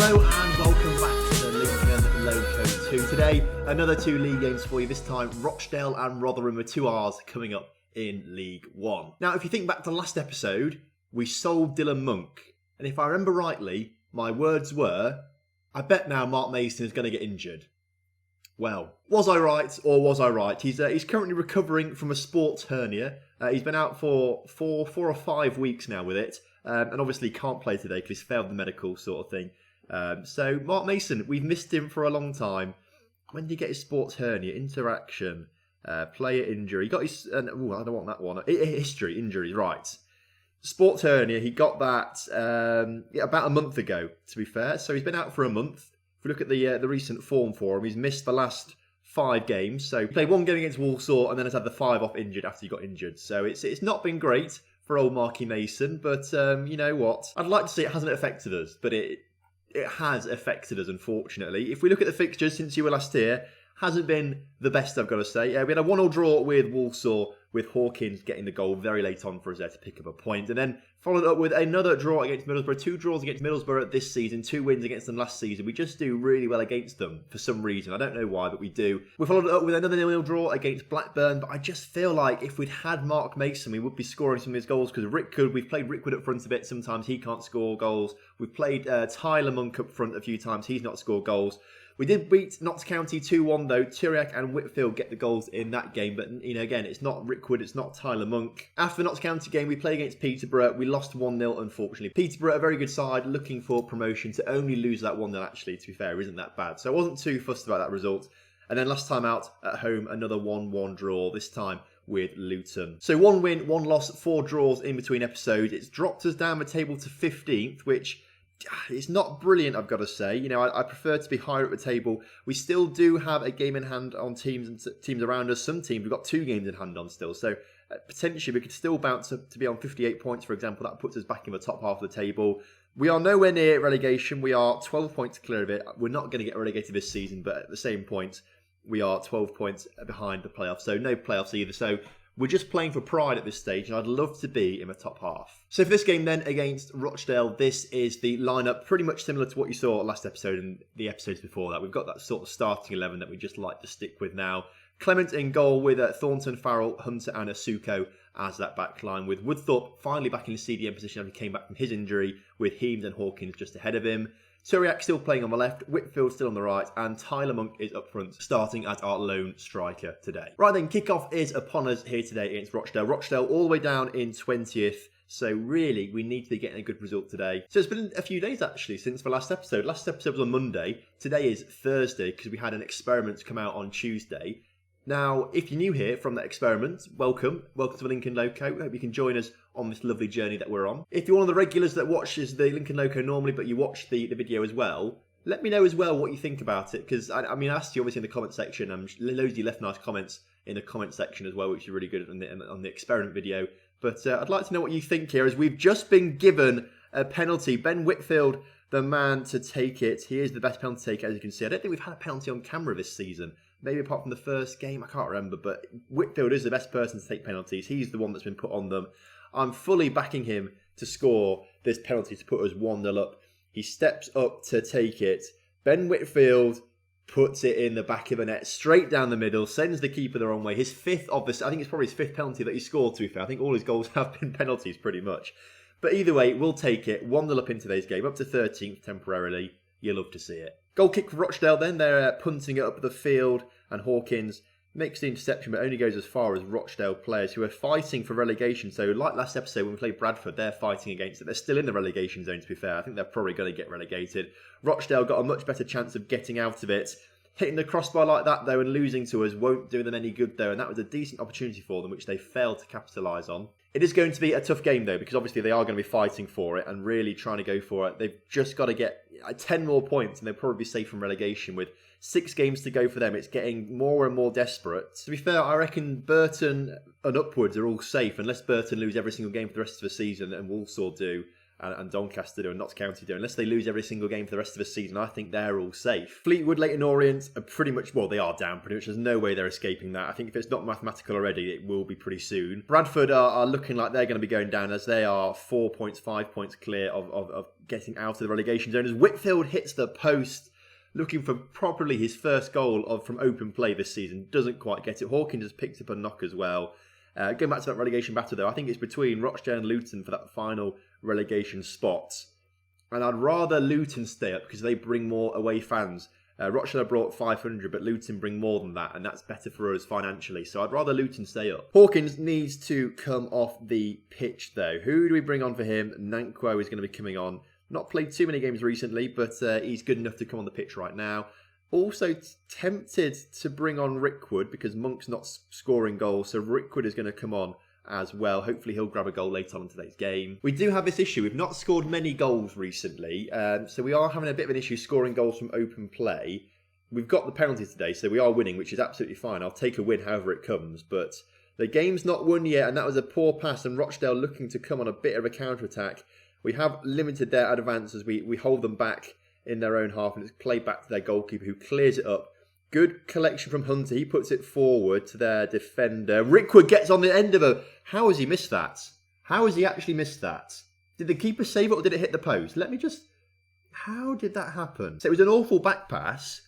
Hello and welcome back to the Lincoln Loco 2. Today, another two league games for you. This time, Rochdale and Rotherham with 2 R's coming up in League 1. Now, if you think back to last episode, we sold Dylan Monk. And if I remember rightly, my words were, I bet now Mark Mason is going to get injured. Well, was I right or was I right? He's currently recovering from a sports hernia. He's been out for 4 or 5 weeks now with it. And obviously can't play today because he's failed the medical sort of thing. So Mark Mason, we've missed him for a long time. When did he get his sports hernia? Interaction, player injury. He got his, I don't want that one. History, injuries, right. Sports hernia, he got that about a month ago, to be fair. So he's been out for a month. If we look at the recent form for him, he's missed the last 5 games. So he played 1 game against Walsall and then has had the 5 off injured after he got injured. So it's not been great for old Marky Mason, but you know what? I'd like to say it hasn't affected us, but it has affected us, unfortunately. If we look at the fixtures since you were last here, hasn't been the best, I've got to say. We had a 1-1 draw with Walsall, with Hawkins getting the goal very late on for us there to pick up a point. And then followed up with another draw against Middlesbrough. 2 draws against Middlesbrough this season, 2 wins against them last season. We just do really well against them for some reason. I don't know why, but we do. We followed it up with another 0-0 draw against Blackburn, but I just feel like if we'd had Mark Mason, we would be scoring some of his goals because we've played Rickwood up front a bit. Sometimes he can't score goals. We've played Tyler Monk up front a few times. He's not scored goals. We did beat Notts County 2-1 though. Turiak and Whitfield get the goals in that game. But, you know, again, it's not Rickwood, it's not Tyler Monk. After the Notts County game, we played against Peterborough. We lost 1-0, unfortunately. Peterborough, a very good side, looking for promotion. To only lose that 1-0, actually, to be fair, isn't that bad. So I wasn't too fussed about that result. And then last time out at home, another 1-1 draw, this time with Luton. So 1 win, 1 loss, 4 draws in between episodes. It's dropped us down the table to 15th, which it's not brilliant, I've got to say. You know, I prefer to be higher up the table. We still do have a game in hand on teams and teams around us. Some teams, we've got 2 games in hand on still. So potentially we could still bounce up to be on 58 points, for example. That puts us back in the top half of the table. We are nowhere near relegation. We are 12 points clear of it. We're not going to get relegated this season, but at the same point, we are 12 points behind the playoffs. So no playoffs either. So we're just playing for pride at this stage, and I'd love to be in the top half. So for this game then against Rochdale, this is the lineup pretty much similar to what you saw last episode and the episodes before that. We've got that sort of starting 11 that we just like to stick with now. Clement in goal with Thornton, Farrell, Hunter and Asuko as that back line, with Woodthorpe finally back in the CDM position after he came back from his injury, with Heames and Hawkins just ahead of him. Turiak still playing on the left, Whitfield still on the right, and Tyler Monk is up front, starting as our lone striker today. Right then, kickoff is upon us here today against Rochdale. Rochdale all the way down in 20th, so really we need to be getting a good result today. So it's been a few days actually since the last episode. Last episode was on Monday, today is Thursday because we had an experiment come out on Tuesday. Now, if you're new here from that experiment, welcome. Welcome to the Lincoln Loco. I hope you can join us on this lovely journey that we're on. If you're one of the regulars that watches the Lincoln Loco normally, but you watch the video as well, let me know as well what you think about it. Because, I mean, I asked you obviously in the comment section, and loads of you left nice comments in the comment section as well, which is really good on the experiment video. But I'd like to know what you think here, as we've just been given a penalty. Ben Whitfield, the man to take it. He is the best penalty taker, as you can see. I don't think we've had a penalty on camera this season. Maybe apart from the first game, I can't remember, but Whitfield is the best person to take penalties. He's the one that's been put on them. I'm fully backing him to score this penalty to put us 1-0 up. He steps up to take it. Ben Whitfield puts it in the back of the net, straight down the middle, sends the keeper the wrong way. His 5th of this, I think it's probably his 5th penalty that he scored, to be fair. I think all his goals have been penalties pretty much. But either way, we'll take it. 1-0 up in today's game, up to 13th temporarily. You'll love to see it. Goal kick for Rochdale then. They're punting it up the field, and Hawkins makes the interception but only goes as far as Rochdale players who are fighting for relegation. So like last episode when we played Bradford, they're fighting against it. They're still in the relegation zone, to be fair. I think they're probably going to get relegated. Rochdale got a much better chance of getting out of it. Hitting the crossbar like that though and losing to us won't do them any good though, and that was a decent opportunity for them which they failed to capitalise on. It is going to be a tough game though, because obviously they are going to be fighting for it and really trying to go for it. They've just got to get 10 more points and they'll probably be safe from relegation. With 6 games to go for them, it's getting more and more desperate. To be fair, I reckon Burton and upwards are all safe, unless Burton lose every single game for the rest of the season and Walsall do. and Doncaster do and Notts County do. Unless they lose every single game for the rest of the season, I think they're all safe. Fleetwood, Leyton Orient are pretty much, well, they are down pretty much. There's no way they're escaping that. I think if it's not mathematical already, it will be pretty soon. Bradford are looking like they're going to be going down, as they are 4 points, 5 points clear of getting out of the relegation zone. As Whitfield hits the post, looking for probably his first goal from open play this season. Doesn't quite get it. Hawkins has picked up a knock as well. Going back to that relegation battle though, I think it's between Rochdale and Luton for that final relegation spot. And I'd rather Luton stay up because they bring more away fans. Rochdale brought 500, but Luton bring more than that, and that's better for us financially. So I'd rather Luton stay up. Hawkins needs to come off the pitch though. Who do we bring on for him? Nankwo is going to be coming on. Not played too many games recently, but he's good enough to come on the pitch right now. Also tempted to bring on Rickwood because Monk's not scoring goals, so Rickwood is going to come on as well. Hopefully he'll grab a goal later on in today's game. We do have this issue. We've not scored many goals recently, so we are having a bit of an issue scoring goals from open play. We've got the penalty today, so we are winning, which is absolutely fine. I'll take a win however it comes, but the game's not won yet, and that was a poor pass, and Rochdale looking to come on a bit of a counter-attack. We have limited their advance as we hold them back in their own half, and it's played back to their goalkeeper who clears it up. Good collection from Hunter. He puts it forward to their defender. Rickwood gets on the end of it. How has he missed that? How has he actually missed that? Did the keeper save it or did it hit the post? How did that happen? So it was an awful back pass.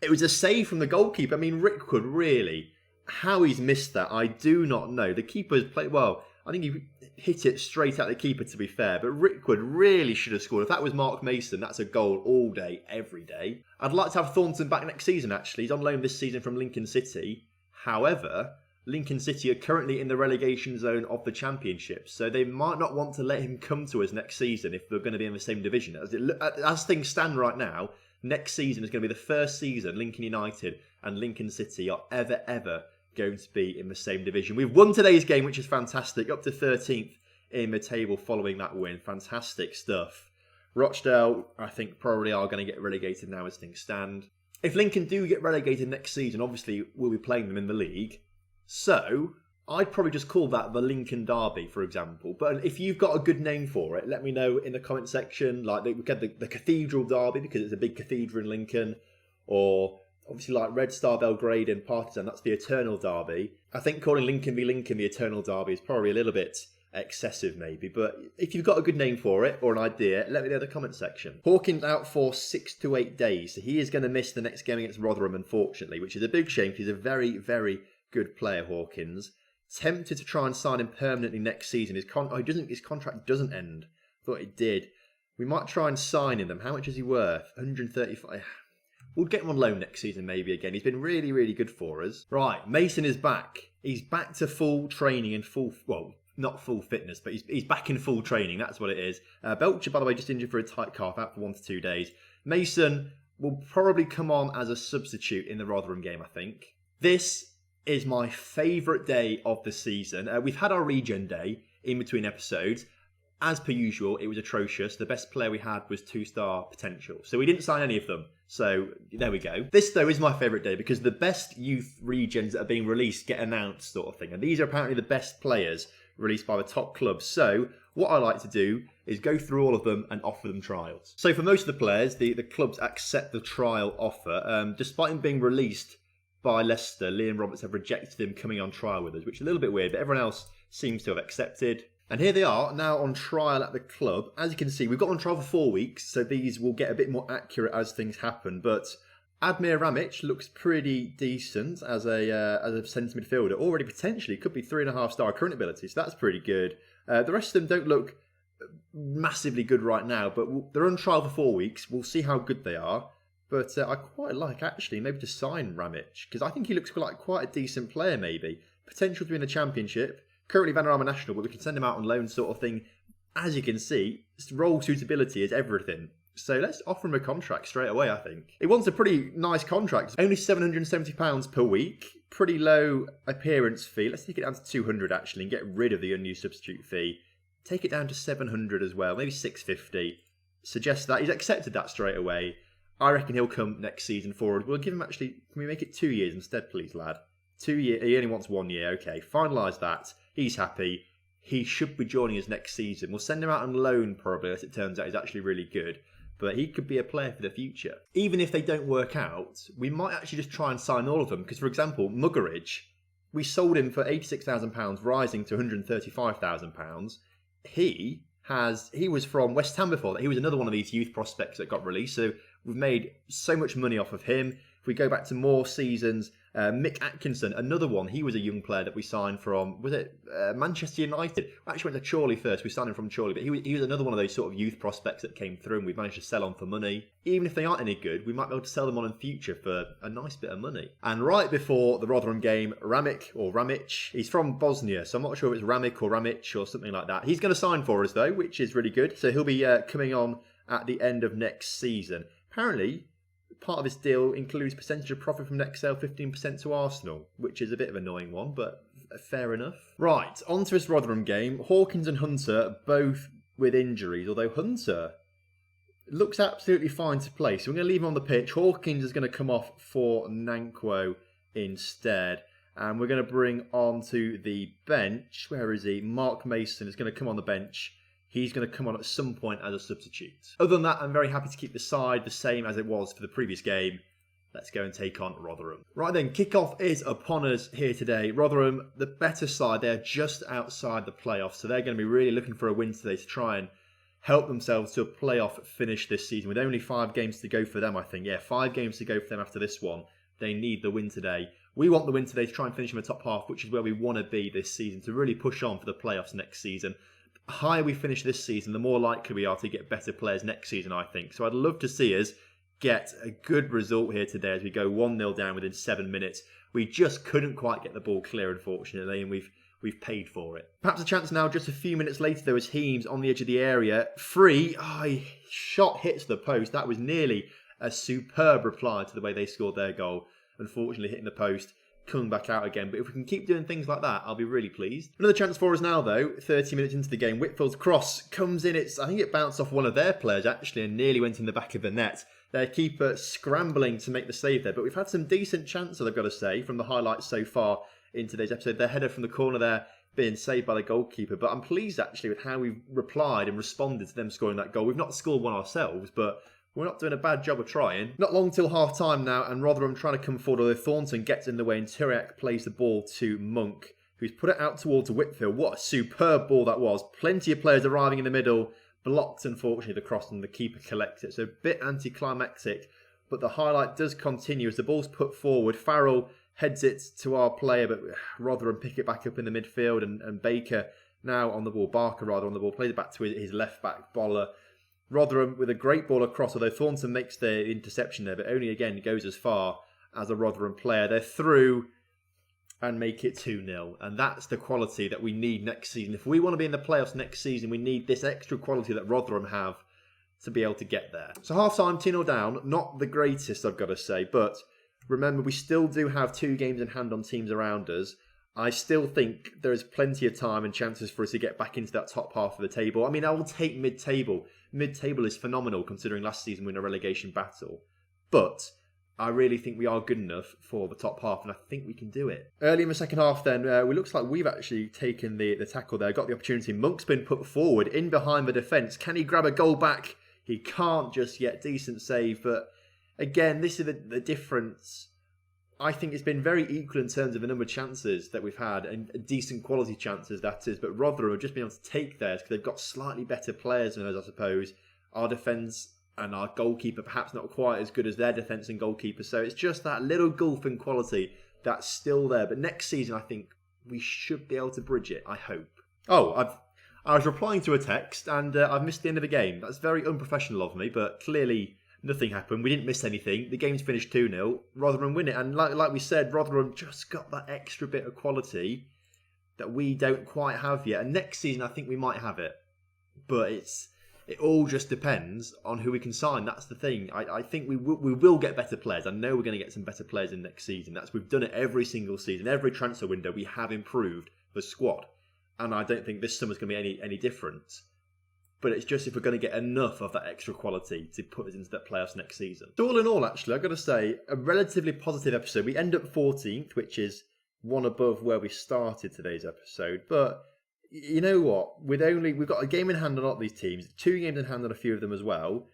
It was a save from the goalkeeper. I mean, Rickwood, really. How he's missed that, I do not know. The keeper's played well. I think he hit it straight at the keeper, to be fair. But Rickwood really should have scored. If that was Mark Mason, that's a goal all day, every day. I'd like to have Thornton back next season, actually. He's on loan this season from Lincoln City. However, Lincoln City are currently in the relegation zone of the Championship. So they might not want to let him come to us next season if they're going to be in the same division. As things stand right now, next season is going to be the first season Lincoln United and Lincoln City are ever going to be in the same division. We've won today's game, which is fantastic. Up to 13th in the table following that win. Fantastic stuff. Rochdale, I think, probably are going to get relegated now as things stand. If Lincoln do get relegated next season, obviously we'll be playing them in the league. So I'd probably just call that the Lincoln Derby, for example. But if you've got a good name for it, let me know in the comment section. Like we get the Cathedral Derby because it's a big cathedral in Lincoln, or obviously like Red Star Belgrade and Partizan, that's the Eternal Derby. I think calling Lincoln v Lincoln the Eternal Derby is probably a little bit excessive maybe, but if you've got a good name for it or an idea, let me know in the comment section. Hawkins out for 6 to 8 days, so he is going to miss the next game against Rotherham, unfortunately, which is a big shame because he's a very good player, Hawkins. Tempted to try and sign him permanently next season. His contract doesn't end. Thought it did. We might try and sign him. How much is he worth? 135. We'll get him on loan next season maybe again. He's been really good for us. Right, Mason is back. He's back to full training and not full fitness, but he's back in full training. That's what it is. Belcher, by the way, just injured for a tight calf, out for 1 to 2 days. Mason will probably come on as a substitute in the Rotherham game, I think. This is my favourite day of the season. We've had our regen day in between episodes. As per usual, it was atrocious. The best player we had was 2-star potential. So we didn't sign any of them. So there we go. This, though, is my favourite day because the best youth regens that are being released get announced, sort of thing. And these are apparently the best players released by the top clubs. So what I like to do is go through all of them and offer them trials. So for most of the players, the clubs accept the trial offer. Despite him being released by Leicester, Liam Roberts have rejected him coming on trial with us, which is a little bit weird, but everyone else seems to have accepted. And here they are, now on trial at the club. As you can see, we've got on trial for 4 weeks, so these will get a bit more accurate as things happen. But Admir Ramic looks pretty decent as a centre midfielder. Already potentially could be 3.5-star current ability, so that's pretty good. The rest of them don't look massively good right now, but they're on trial for 4 weeks. We'll see how good they are. But I quite like, actually, maybe to sign Ramic, because I think he looks like quite a decent player, maybe. Potential to be in the Championship. Currently Vanarama National, but we can send him out on loan sort of thing. As you can see, role suitability is everything. So let's offer him a contract straight away, I think. He wants a pretty nice contract. Only £770 per week. Pretty low appearance fee. Let's take it down to 200 actually and get rid of the unused substitute fee. Take it down to 700 as well, maybe 650. Suggest that. He's accepted that straight away. I reckon he'll come next season forward. We'll give him actually, can we make it 2 years instead, please, lad? 2 years, he only wants 1 year, okay. Finalise that. He's happy. he should be joining us next season. We'll send him out on loan probably, as it turns out he's actually really good. But he could be a player for the future. Even if they don't work out, we might actually just try and sign all of them. Because, for example, Muggeridge, we sold him for £86,000, rising to £135,000. He was from West Ham before that. He was another one of these youth prospects that got released. So we've made so much money off of him. If we go back to more seasons, Mick Atkinson, another one. He was a young player that we signed from, was it Manchester United? We actually went to Chorley first. We signed him from Chorley, but he was another one of those sort of youth prospects that came through and we've managed to sell on for money. Even if they aren't any good, we might be able to sell them on in future for a nice bit of money. And right before the Rotherham game, Ramic, he's from Bosnia, so I'm not sure if it's Ramic or Ramic or something like that. He's going to sign for us though, which is really good. So he'll be coming on at the end of next season. Apparently, part of his deal includes percentage of profit from next sale, 15% to Arsenal, which is a bit of an annoying one, but fair enough. Right, on to this Rotherham game. Hawkins and Hunter both with injuries, although Hunter looks absolutely fine to play. So we're going to leave him on the pitch. Hawkins is going to come off for Nankwo instead. And we're going to bring on to the bench. Where is he? Mark Mason is going to come on the bench. He's going to come on at some point as a substitute. Other than that, I'm very happy to keep the side the same as it was for the previous game. Let's go and take on Rotherham. Right then, kickoff is upon us here today. Rotherham, the better side, they're just outside the playoffs. So they're going to be really looking for a win today to try and help themselves to a playoff finish this season. With only 5 games to go for them, I think. Yeah, 5 games to go for them after this one. They need the win today. We want the win today to try and finish in the top half, which is where we want to be this season, to really push on for the playoffs next season. The higher we finish this season, the more likely we are to get better players next season, I think. So I'd love to see us get a good result here today as we go 1-0 down within 7 minutes. We just couldn't quite get the ball clear, unfortunately, and we've paid for it. Perhaps a chance now, just a few minutes later, there was Heems on the edge of the area. Free. Shot hits the post. That was nearly a superb reply to the way they scored their goal. Unfortunately, hitting the post, coming back out again. But if we can keep doing things like that, I'll be really pleased. Another chance for us now, though. 30 minutes into the game. Whitfield's cross comes in. I think it bounced off one of their players, actually, and nearly went in the back of the net. Their keeper scrambling to make the save there. But we've had some decent chances, I've got to say, from the highlights so far in today's episode. Their header from the corner there being saved by the goalkeeper. But I'm pleased, actually, with how we've replied and responded to them scoring that goal. We've not scored one ourselves, but we're not doing a bad job of trying. Not long till half time now, and Rotherham trying to come forward, although Thornton gets in the way and Tyriak plays the ball to Monk, who's put it out towards Whitfield. What a superb ball that was. Plenty of players arriving in the middle. Blocked, unfortunately, the cross, and the keeper collects it. So a bit anticlimactic, but the highlight does continue as the ball's put forward. Farrell heads it to our player, but Rotherham pick it back up in the midfield, and Baker now on the ball. Barker, rather, on the ball. Plays it back to his left-back, Boller. Rotherham with a great ball across, although Thornton makes the interception there, but only again goes as far as a Rotherham player. They're through and make it 2-0. And that's the quality that we need next season. If we want to be in the playoffs next season, we need this extra quality that Rotherham have to be able to get there. So half-time, 2-0 down. Not the greatest, I've got to say, but remember, we still do have 2 games in hand on teams around us. I still think there is plenty of time and chances for us to get back into that top half of the table. I mean, I will take mid-table. Mid-table is phenomenal considering last season we were in a relegation battle. But I really think we are good enough for the top half, and I think we can do it. Early in the second half then, it looks like we've actually taken the tackle there, got the opportunity. Monk's been put forward, in behind the defence. Can he grab a goal back? He can't just yet. Decent save, but again, this is the difference. I think it's been very equal in terms of the number of chances that we've had, and decent quality chances, that is. But Rotherham have just been able to take theirs because they've got slightly better players than us, I suppose. Our defence and our goalkeeper perhaps not quite as good as their defence and goalkeeper. So it's just that little gulf in quality that's still there. But next season, I think we should be able to bridge it, I hope. Oh, I was replying to a text and I've missed the end of the game. That's very unprofessional of me, but clearly nothing happened. We didn't miss anything. The game's finished 2-0. Rotherham win it. And like we said, Rotherham just got that extra bit of quality that we don't quite have yet. And next season, I think we might have it. But it all just depends on who we can sign. That's the thing. I think we will get better players. I know we're going to get some better players in next season. We've done it every single season. Every transfer window, we have improved the squad. And I don't think this summer's going to be any different. But it's just if we're going to get enough of that extra quality to put us into that playoffs next season. So all in all, actually, I've got to say, a relatively positive episode. We end up 14th, which is one above where we started today's episode. But You know what? We've got a game in hand on a lot of these teams, 2 games in hand on a few of them as well.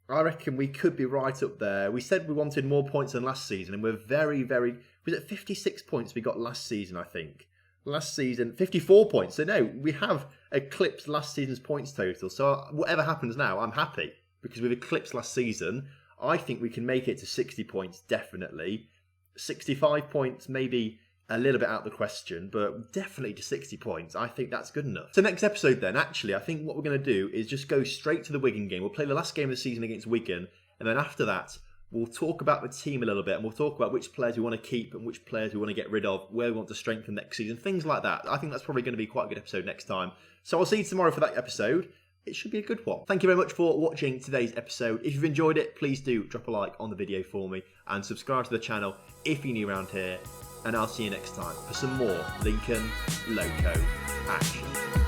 I reckon we could be right up there. We said we wanted more points than last season, and we're very, very... Was it 56 points we got last season, I think? Last season, 54 points. So no, we have eclipsed last season's points total. So whatever happens now, I'm happy, because we've eclipsed last season. I think we can make it to 60 points, definitely. 65 points, maybe a little bit out of the question, but definitely to 60 points. I think that's good enough. So next episode then, actually, I think what we're going to do is just go straight to the Wigan game. We'll play the last game of the season against Wigan, and then after that, we'll talk about the team a little bit, and we'll talk about which players we want to keep and which players we want to get rid of, where we want to strengthen next season, things like that. I think that's probably going to be quite a good episode next time. So I'll see you tomorrow for that episode. It should be a good one. Thank you very much for watching today's episode. If you've enjoyed it, please do drop a like on the video for me and subscribe to the channel if you're new around here. And I'll see you next time for some more Lincoln Loco action.